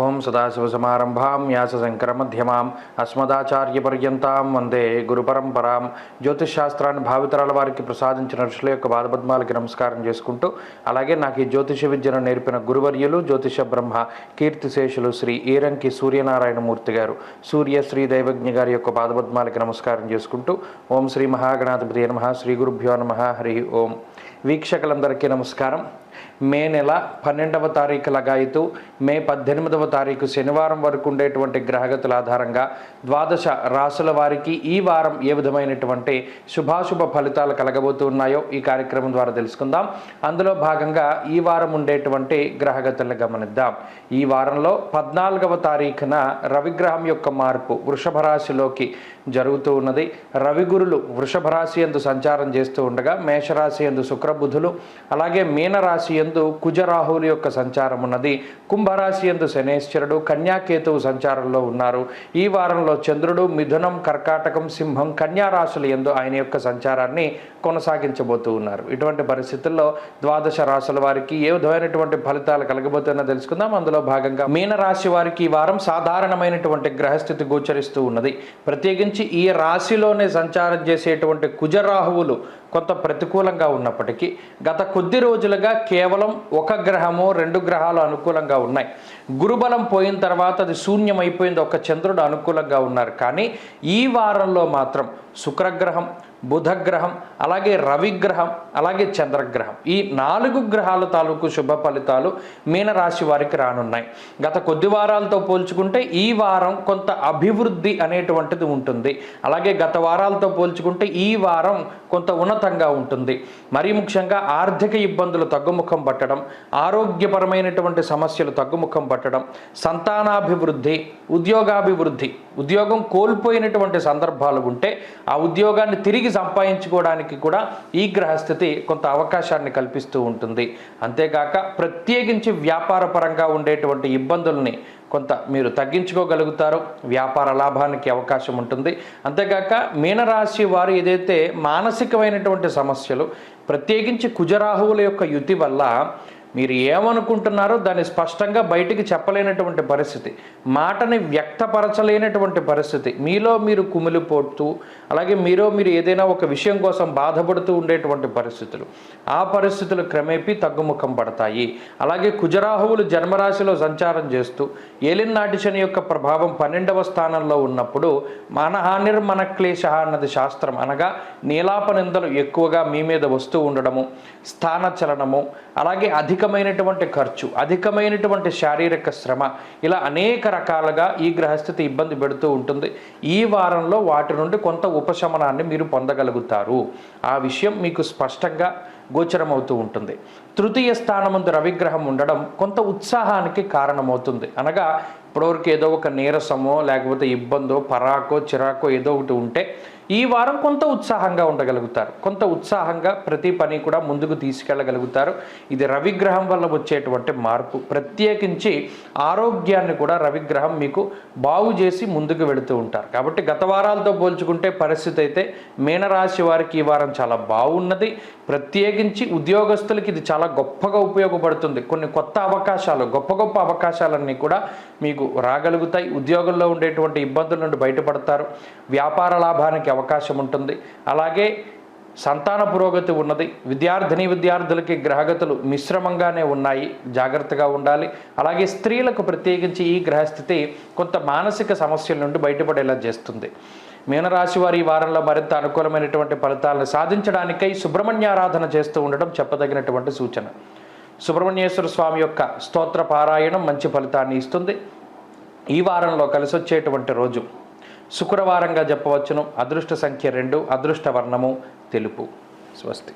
ఓం సదాశివసమారంభాం వ్యాసశంకరమధ్యమాం అస్మదాచార్యపర్యంతాం వందే గురుపరంపరాం. జ్యోతిషశాస్త్రాన్ని భావితరాల వారికి ప్రసాదించిన ఋషుల యొక్క పాదపద్మాలకి నమస్కారం చేసుకుంటూ, అలాగే నాకు ఈ జ్యోతిష విద్యను నేర్పిన గురువర్యులు జ్యోతిష బ్రహ్మ కీర్తిశేషులు శ్రీ ఈరంకి సూర్యనారాయణమూర్తి గారు, సూర్య శ్రీ దైవజ్ఞ గారి యొక్క పాదపద్మాలకి నమస్కారం చేసుకుంటూ, ఓం శ్రీ మహాగణాధిపతి నమః, శ్రీ గురుభ్యో నమః, హరి ఓం. వీక్షకులందరికీ నమస్కారం. మే నెల 12వ తారీఖు లగాయితూ మే 18వ తారీఖు శనివారం వరకు ఉండేటువంటి గ్రహగతుల ఆధారంగా ద్వాదశ రాసుల వారికి ఈ వారం ఏ విధమైనటువంటి శుభాశుభ ఫలితాలు కలగబోతున్నాయో ఈ కార్యక్రమం ద్వారా తెలుసుకుందాం. అందులో భాగంగా ఈ వారం ఉండేటువంటి గ్రహగతులను గమనిద్దాం. ఈ వారంలో 14వ తారీఖున రవిగ్రహం యొక్క మార్పు వృషభ రాశిలోకి జరుగుతూ ఉన్నది. రవిగురులు వృషభ రాశి యందు సంచారం చేస్తూ ఉండగా మేషరాశి యందు శుక్రబుధులు, అలాగే మీనరాశి యందు కుజరాహుల యొక్క సంచారం ఉన్నది. కుంభరాశి యందు శనేశ్వరుడు, కన్యాకేతువు సంచారంలో ఉన్నారు. ఈ వారంలో చంద్రుడు మిథునం, కర్కాటకం, సింహం, కన్యా రాశుల యందు ఆయన యొక్క సంచారాన్ని కొనసాగించబోతూ ఉన్నారు. ఇటువంటి పరిస్థితుల్లో ద్వాదశ రాశుల వారికి ఏ విధమైనటువంటి ఫలితాలు కలగబోతున్నా తెలుసుకుందాం. అందులో భాగంగా మీనరాశి వారికి ఈ వారం సాధారణమైనటువంటి గ్రహస్థితి గోచరిస్తూ ఉన్నది. ప్రత్యేకించి ఈ రాశిలోనే సంచారం చేసేటువంటి కుజరాహువులు కొంత ప్రతికూలంగా ఉన్నప్పటికీ గత కొద్ది రోజులుగా కేవలం ఒక గ్రహము 2 గ్రహాలు అనుకూలంగా ఉన్నాయి. గురుబలం పోయిన తర్వాత అది శూన్యమైపోయింది, ఒక చంద్రుడు అనుకూలంగా ఉన్నారు. కానీ ఈ వారంలో మాత్రం శుక్రగ్రహం, బుధగ్రహం, అలాగే రవిగ్రహం, అలాగే చంద్రగ్రహం, ఈ 4 గ్రహాల తాలూకు శుభ ఫలితాలు మీనరాశి వారికి రానున్నాయి. గత కొద్ది వారాలతో పోల్చుకుంటే ఈ వారం కొంత అభివృద్ధి అనేటువంటిది ఉంటుంది. అలాగే గత వారాలతో పోల్చుకుంటే ఈ వారం కొంత ఉన్నతంగా ఉంటుంది. మరీ ముఖ్యంగా ఆర్థిక ఇబ్బందులు తగ్గుముఖం పట్టడం, ఆరోగ్యపరమైనటువంటి సమస్యలు తగ్గుముఖం పట్టడం, సంతానాభివృద్ధి, ఉద్యోగాభివృద్ధి, ఉద్యోగం కోల్పోయినటువంటి సందర్భాలు ఉంటే ఆ ఉద్యోగాన్ని తిరిగి సంపాదించుకోవడానికి కూడా ఈ గ్రహస్థితి కొంత అవకాశాన్ని కల్పిస్తూ ఉంటుంది. అంతేకాక ప్రత్యేకించి వ్యాపార పరంగా ఉండేటువంటి ఇబ్బందుల్ని కొంత మీరు తగ్గించుకోగలుగుతారు. వ్యాపార లాభానికి అవకాశం ఉంటుంది. అంతేకాక మీనరాశి వారు ఏదైతే మానసికమైనటువంటి సమస్యలు, ప్రత్యేకించి కుజరాహువుల యొక్క యుతి వల్ల మీరు ఏమనుకుంటున్నారో దాన్ని స్పష్టంగా బయటికి చెప్పలేనటువంటి పరిస్థితి, మాటని వ్యక్తపరచలేనటువంటి పరిస్థితి, మీలో మీరు కుమిలిపోతూ, అలాగే మీరు ఏదైనా ఒక విషయం కోసం బాధపడుతూ ఉండేటువంటి పరిస్థితులు, ఆ పరిస్థితులు క్రమేపీ తగ్గుముఖం పడతాయి. అలాగే కుజరాహువులు జన్మరాశిలో సంచారం చేస్తూ ఏలినాటి శని యొక్క ప్రభావం 12వ స్థానంలో ఉన్నప్పుడు మనహానిర్మన క్లేశ అన్నది శాస్త్రం. అనగా నీలాప నిందలు ఎక్కువగా మీ మీద వస్తూ ఉండడము, స్థానచలనము, అలాగే అధికమైనటువంటి ఖర్చు, అధికమైనటువంటి శారీరక శ్రమ, ఇలా అనేక రకాలుగా ఈ గ్రహస్థితి ఇబ్బంది పెడుతూ ఉంటుంది. ఈ వారంలో వాటి నుండి కొంత ఉపశమనాన్ని మీరు పొందగలుగుతారు. ఆ విషయం మీకు స్పష్టంగా గోచరమవుతూ ఉంటుంది. తృతీయ స్థానమందు రవిగ్రహం ఉండడం కొంత ఉత్సాహానికి కారణమవుతుంది. అనగా ఇప్పటివరకు ఏదో ఒక నీరసమో లేకపోతే ఇబ్బందో పరాకో చిరాకో ఏదో ఒకటి ఉంటే ఈ వారం కొంత ఉత్సాహంగా ఉండగలుగుతారు. కొంత ఉత్సాహంగా ప్రతి పని కూడా ముందుకు తీసుకెళ్ళగలుగుతారు. ఇది రవిగ్రహం వల్ల వచ్చేటువంటి మార్పు. ప్రత్యేకించి ఆరోగ్యాన్ని కూడా రవిగ్రహం మీకు బాగు చేసి ముందుకు వెళుతూ ఉంటారు. కాబట్టి గత వారాలతో పోల్చుకుంటే పరిస్థితి అయితే మీనరాశి వారికి ఈ వారం చాలా బాగున్నది. ప్రత్యేకించి ఉద్యోగస్తులకి ఇది చాలా గొప్పగా ఉపయోగపడుతుంది. కొన్ని కొత్త అవకాశాలు, గొప్ప అవకాశాలన్నీ కూడా మీకు రాగలుగుతాయి. ఉద్యోగంలో ఉండేటువంటి ఇబ్బందుల నుండి బయటపడతారు. వ్యాపార లాభానికి అవకాశం ఉంటుంది. అలాగే సంతాన పురోగతి ఉన్నది. విద్యార్థులకి గ్రహగతులు మిశ్రమంగానే ఉన్నాయి, జాగ్రత్తగా ఉండాలి. అలాగే స్త్రీలకు ప్రత్యేకించి ఈ గ్రహస్థితి కొంత మానసిక సమస్యల నుండి బయటపడేలా చేస్తుంది. మీనరాశి వారి ఈ వారంలో మరింత అనుకూలమైనటువంటి ఫలితాలను సాధించడానికై సుబ్రహ్మణ్యారాధన చేస్తూ ఉండడం చెప్పదగినటువంటి సూచన. సుబ్రహ్మణ్యేశ్వర స్వామి యొక్క స్తోత్ర పారాయణం మంచి ఫలితాన్ని ఇస్తుంది. ఈ వారంలో కలిసి వచ్చేటువంటి రోజు శుక్రవారంగా చెప్పవచ్చును. అదృష్ట సంఖ్య 2, అదృష్ట వర్ణము తెలుపు. స్వస్తి.